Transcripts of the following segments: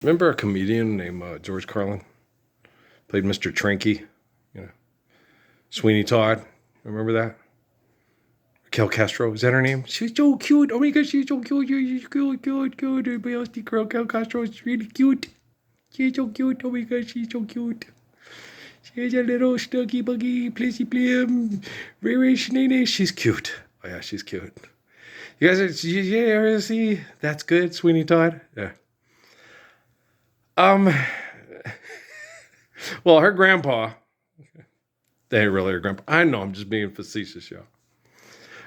Remember a comedian named George Carlin? Played Mr. Trinky, you know, Sweeney Todd. Remember that? Raquel Castro, is that her name? She's so cute. Oh my gosh, she's so cute. She's cute, cute, cute. Everybody else think Raquel Castro is really cute. She's so cute. Oh my gosh, she's so cute. She's a little snuggy buggy, plissy blim, very shenanigans. She's cute. Oh yeah, she's cute. You guys, you ever see That's Good, Sweeney Todd? Yeah. Um, well, her grandpa, they ain't really her grandpa. I know, I'm just being facetious, y'all.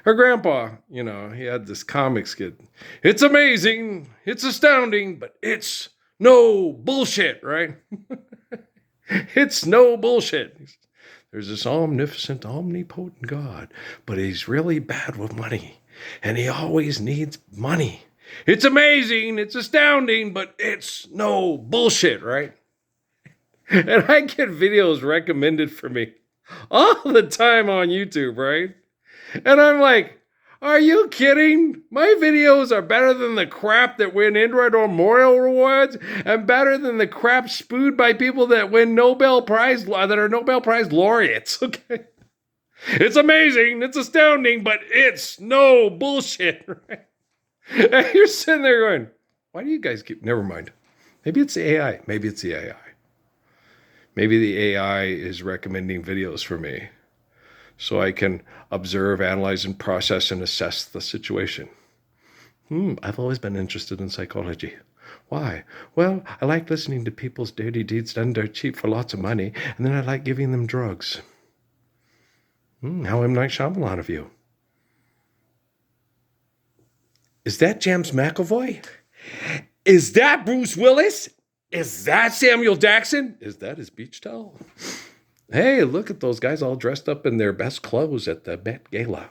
Her grandpa, he had this comic skit. It's amazing, it's astounding, but it's no bullshit, right? It's no bullshit. There's this omnipotent, omnipotent God, but he's really bad with money, and he always needs money. It's amazing, it's astounding, but it's no bullshit, right? And I get videos recommended for me all the time on YouTube, right? And I'm like, are you kidding? My videos are better than the crap that win Android Memorial Awards and better than the crap spewed by people that win Nobel Prize, that are Nobel Prize laureates, okay? It's amazing, it's astounding, but it's no bullshit, right? And you're sitting there going, why do you guys keep, never mind. Maybe it's the AI. Maybe it's the AI. Maybe the AI is recommending videos for me so I can observe, analyze, and process and assess the situation. I've always been interested in psychology. Why? Well, I like listening to people's dirty deeds done dirt cheap for lots of money, and then I like giving them drugs. How M. Night Shyamalan of you. Is that James McAvoy? Is that Bruce Willis? Is that Samuel Jackson? Is that his beach towel? Hey, look at those guys all dressed up in their best clothes at the Met Gala.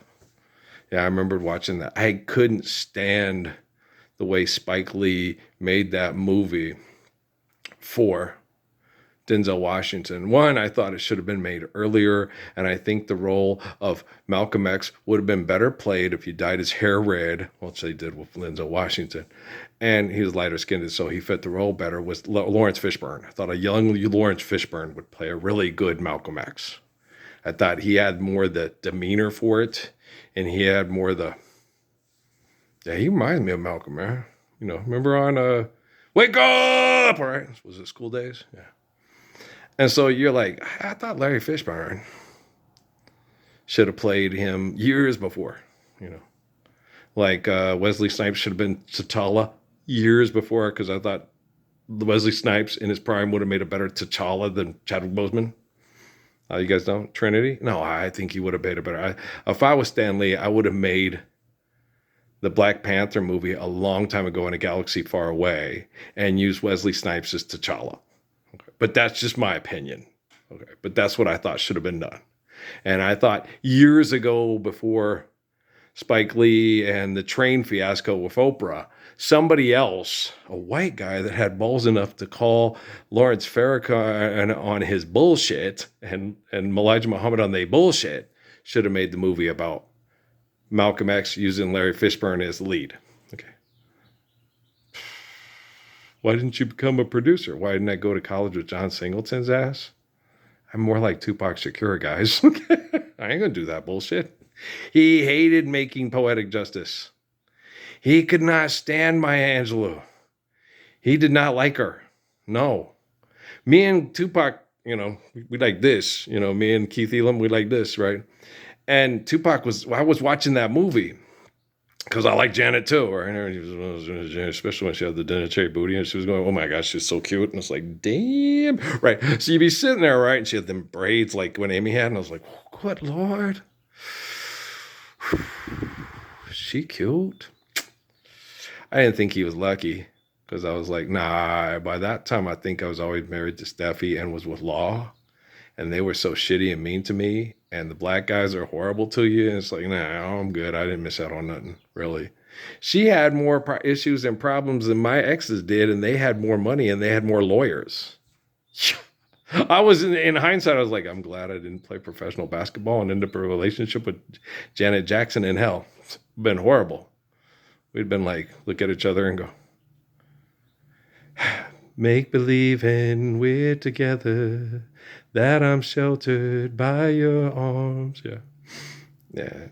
Yeah, I remember watching that. I couldn't stand the way Spike Lee made that movie for Denzel Washington. One, I thought it should have been made earlier, and I think the role of Malcolm X would have been better played if he dyed his hair red, which they did with Denzel Washington, and he was lighter skinned, so he fit the role better, was Lawrence Fishburne. I thought a young Lawrence Fishburne would play a really good Malcolm X. I thought he had more the demeanor for it, and he had more the, yeah, he reminds me of Malcolm, man. Remember on Wake Up, all right? Was it School Days? Yeah. And so you're like, I thought Larry Fishburne should have played him years before, like Wesley Snipes should have been T'Challa years before, because I thought Wesley Snipes in his prime would have made a better T'Challa than Chadwick Boseman. You guys don't? Trinity? No, I think he would have made a better. If I was Stan Lee, I would have made the Black Panther movie a long time ago in a galaxy far away and used Wesley Snipes as T'Challa. Okay. But that's just my opinion. Okay. But that's what I thought should have been done. And I thought years ago, before Spike Lee and the train fiasco with Oprah, somebody else, a white guy that had balls enough to call Lawrence Farrakhan on his bullshit and Elijah Muhammad on their bullshit, should have made the movie about Malcolm X using Larry Fishburne as the lead. Okay. Why didn't you become a producer? Why didn't I go to college with John Singleton's ass? I'm more like Tupac Shakur, guys. I ain't gonna do that bullshit. He hated making poetic justice. He could not stand Maya Angelou. He did not like her. No. Me and Tupac, we like this. Me and Keith Elam, we like this, right? And I was watching that movie because I like Janet too, right? Especially when she had the dinner cherry booty and she was going, oh my gosh, she's so cute. And it's like, damn. Right. So you'd be sitting there, right? And she had them braids like when Amy had, and I was like, good Lord. She cute. I didn't think he was lucky because I was like, nah, by that time, I think I was always married to Steffi and was with Law. And they were so shitty and mean to me. And the black guys are horrible to you. And it's like, nah, I'm good. I didn't miss out on nothing, really. She had more issues and problems than my exes did. And they had more money and they had more lawyers. I was in hindsight, I was like, I'm glad I didn't play professional basketball and end up in a relationship with Janet Jackson in hell. It's been horrible. We'd been like, look at each other and go, make believing we're together, that I'm sheltered by your arms. Yeah. Yeah.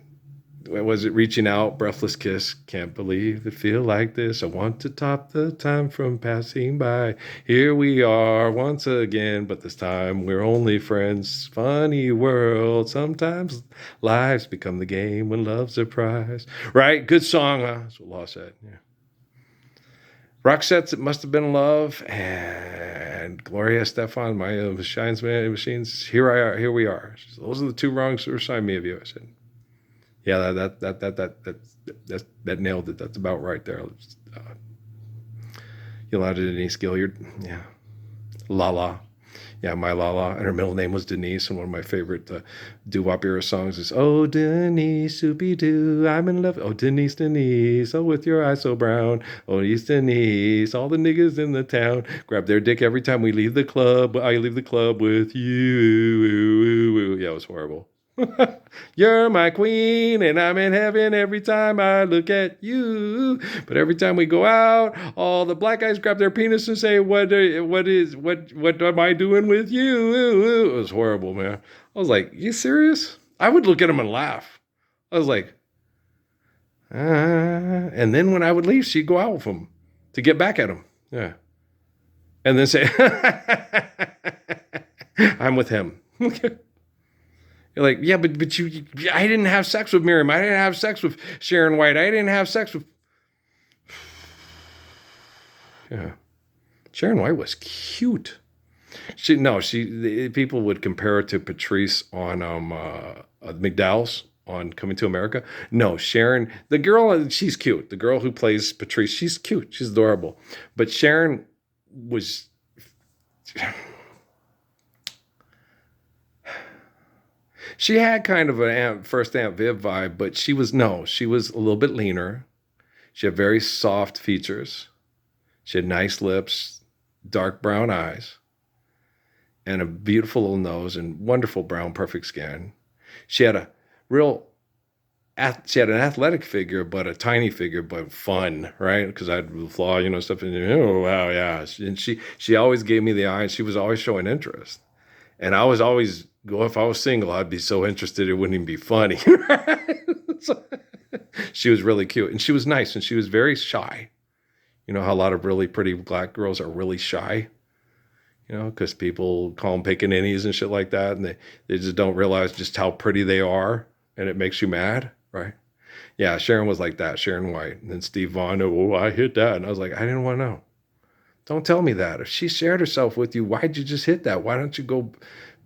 Was it Reaching Out, Breathless Kiss? Can't believe it feel like this. I want to top the time from passing by. Here we are once again, but this time we're only friends. Funny world. Sometimes lives become the game when love's a prize. Right? Good song, huh? That's what Law said. Yeah. Roxette's It Must Have Been Love, and Gloria Estefan, My Shines Machines. Here we are. Those are the two wrongs that assigned me of you. I said, yeah, that nailed it. That's about right there. Yolanda Denise Gilliard, yeah, Lala, yeah, my Lala, and her middle name was Denise. And one of my favorite doo-wop era songs is "Oh Denise, soupy doo, I'm in love." Oh Denise, Denise, oh with your eyes so brown. Oh Denise, Denise, all the niggas in the town grab their dick every time we leave the club. I leave the club with you. Yeah, it was horrible. You're my queen, and I'm in heaven every time I look at you. But every time we go out, all the black guys grab their penis and say, what am I doing with you?" It was horrible, man. I was like, you serious? I would look at him and laugh. I was like, and then when I would leave, she'd go out with him to get back at him. Yeah. And then say, I'm with him. You're like, yeah, but I didn't have sex with Miriam. I didn't have sex with Sharon White. I didn't have sex with. Yeah, Sharon White was cute. People would compare her to Patrice on McDowell's on Coming to America. No, Sharon, the girl, she's cute. The girl who plays Patrice, she's cute. She's adorable. But Sharon was. She had kind of an first Aunt Viv vibe, but she was a little bit leaner. She had very soft features. She had nice lips, dark brown eyes, and a beautiful little nose and wonderful brown, perfect skin. She had she had an athletic figure, but a tiny figure, but fun, right? Because I'd flaw, stuff. And oh wow, yeah. And she always gave me the eye, and she was always showing interest. And I was always if I was single, I'd be so interested it wouldn't even be funny. So, she was really cute, and she was nice, and she was very shy. You know how a lot of really pretty black girls are really shy, because people call them pickaninnies and shit like that, and they just don't realize just how pretty they are, and it makes you mad, right? Yeah, Sharon was like that, Sharon White. And then Steve Vaughn, oh, I hit that. And I was like, I didn't want to know. Don't tell me that. If she shared herself with you, why'd you just hit that? Why don't you go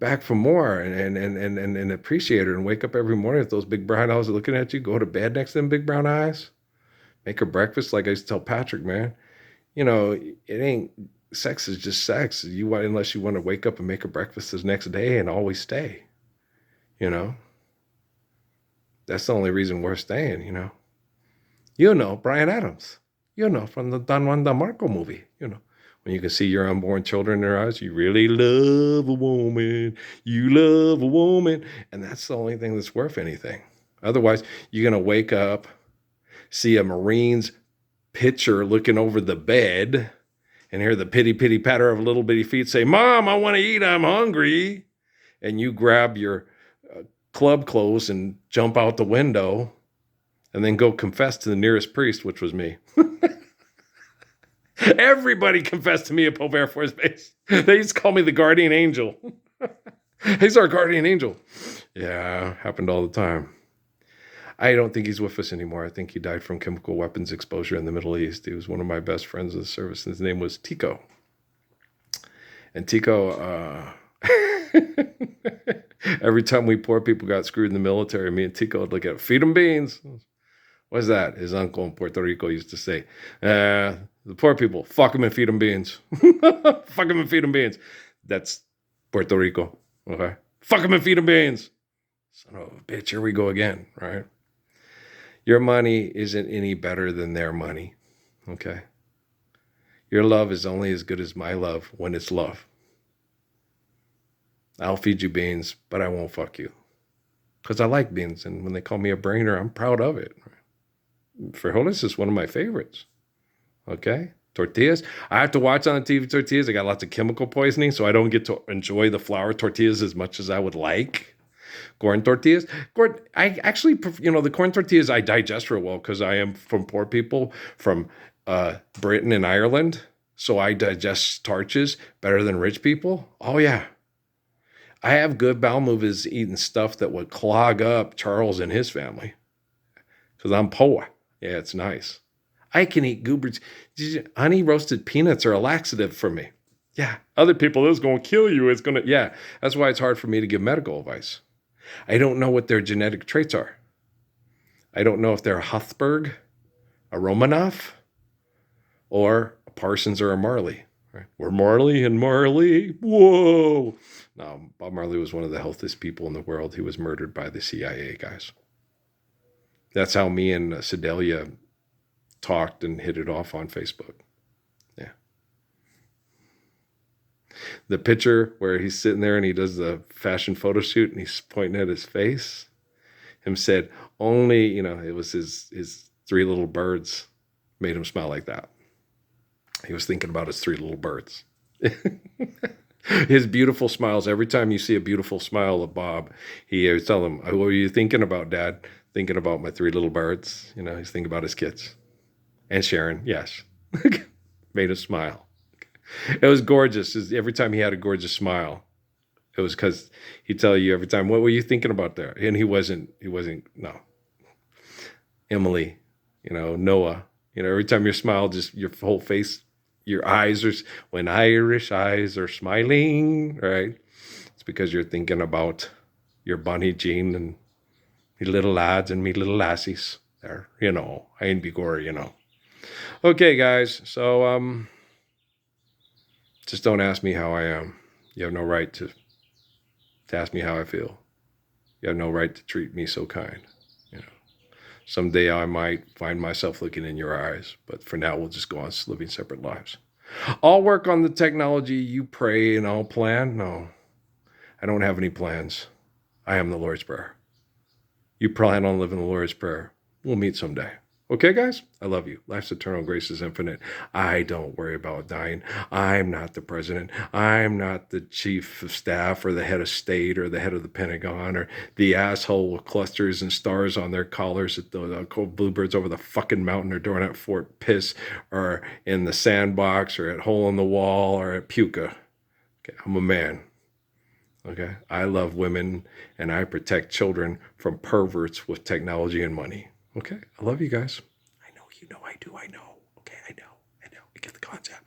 back for more and appreciate her and wake up every morning with those big brown eyes looking at you, go to bed next to them big brown eyes, make her breakfast like I used to tell Patrick, man. It ain't, sex is just sex. Unless you want to wake up and make her breakfast the next day and always stay, That's the only reason we're staying, Bryan Adams, from the Don Juan DeMarco movie, When you can see your unborn children in their eyes, you really love a woman. You love a woman. And that's the only thing that's worth anything. Otherwise, you're going to wake up, see a Marine's pitcher looking over the bed, and hear the pitty, pitty patter of little bitty feet say, "Mom, I want to eat. I'm hungry." And you grab your club clothes and jump out the window and then go confess to the nearest priest, which was me. Everybody confessed to me at Pope Air Force Base. They used to call me the guardian angel. He's our guardian angel. Yeah, happened all the time. I don't think he's with us anymore. I think he died from chemical weapons exposure in the Middle East. He was one of my best friends of the service. His name was Tico. And Tico, every time we poor people got screwed in the military, me and Tico would look at, feed them beans. What's that? His uncle in Puerto Rico used to say, the poor people, fuck them and feed them beans. Fuck them and feed them beans. That's Puerto Rico. Okay. Fuck them and feed them beans. Son of a bitch, here we go again, right? Your money isn't any better than their money. Okay. Your love is only as good as my love when it's love. I'll feed you beans, but I won't fuck you. Because I like beans, and when they call me a brainer, I'm proud of it. Frijoles is one of my favorites. Okay? tortillas. I have to watch on the TV tortillas. I got lots of chemical poisoning, so I don't get to enjoy the flour tortillas as much as I would like. Corn tortillas. I actually, the corn tortillas I digest real well because I am from poor people from Britain and Ireland. So I digest starches better than rich people. Oh, yeah. I have good bowel movements eating stuff that would clog up Charles and his family because I'm poor. Yeah, it's nice. I can eat goobers. Honey roasted peanuts are a laxative for me. Yeah. Other people, this is going to kill you. It's going to, yeah. That's why it's hard for me to give medical advice. I don't know what their genetic traits are. I don't know if they're a Huthberg, a Romanov, or a Parsons or a Marley. Right? We're Marley and Marley. Whoa. No, Bob Marley was one of the healthiest people in the world. He was murdered by the CIA guys. That's how me and Sedalia talked and hit it off on Facebook. Yeah. The picture where he's sitting there and he does the fashion photo shoot and he's pointing at his face. Him said only, it was his three little birds made him smile like that. He was thinking about his three little birds. His beautiful smiles. Every time you see a beautiful smile of Bob, he always tell him, what were you thinking about, Dad? Thinking about my three little birds. He's thinking about his kids. And Sharon, yes. Made him smile. It was gorgeous. Every time he had a gorgeous smile, it was because he'd tell you every time, what were you thinking about there? And he wasn't, no. Emily, Noah, every time you smile, just your whole face, your eyes are, when Irish eyes are smiling, right? It's because you're thinking about your Bonnie Jean and me little lads and me little lassies there, I ain't be gory, Okay, guys, so just don't ask me how I am. You have no right to ask me how I feel. You have no right to treat me so kind. Someday I might find myself looking in your eyes, but for now we'll just go on living separate lives. I'll work on the technology, you pray, and I'll plan. No, I don't have any plans. I am the Lord's Prayer. You plan on living the Lord's Prayer. We'll meet someday. Okay, guys? I love you. Life's eternal, grace is infinite. I don't worry about dying. I'm not the president. I'm not the chief of staff or the head of state or the head of the Pentagon or the asshole with clusters and stars on their collars at the cold bluebirds over the fucking mountain or doing at Fort Piss or in the sandbox or at Hole in the Wall or at Puka. Okay, I'm a man. Okay, I love women and I protect children from perverts with technology and money. Okay, I love you guys. I know you know I do. I know. Okay, I know. I get the concept.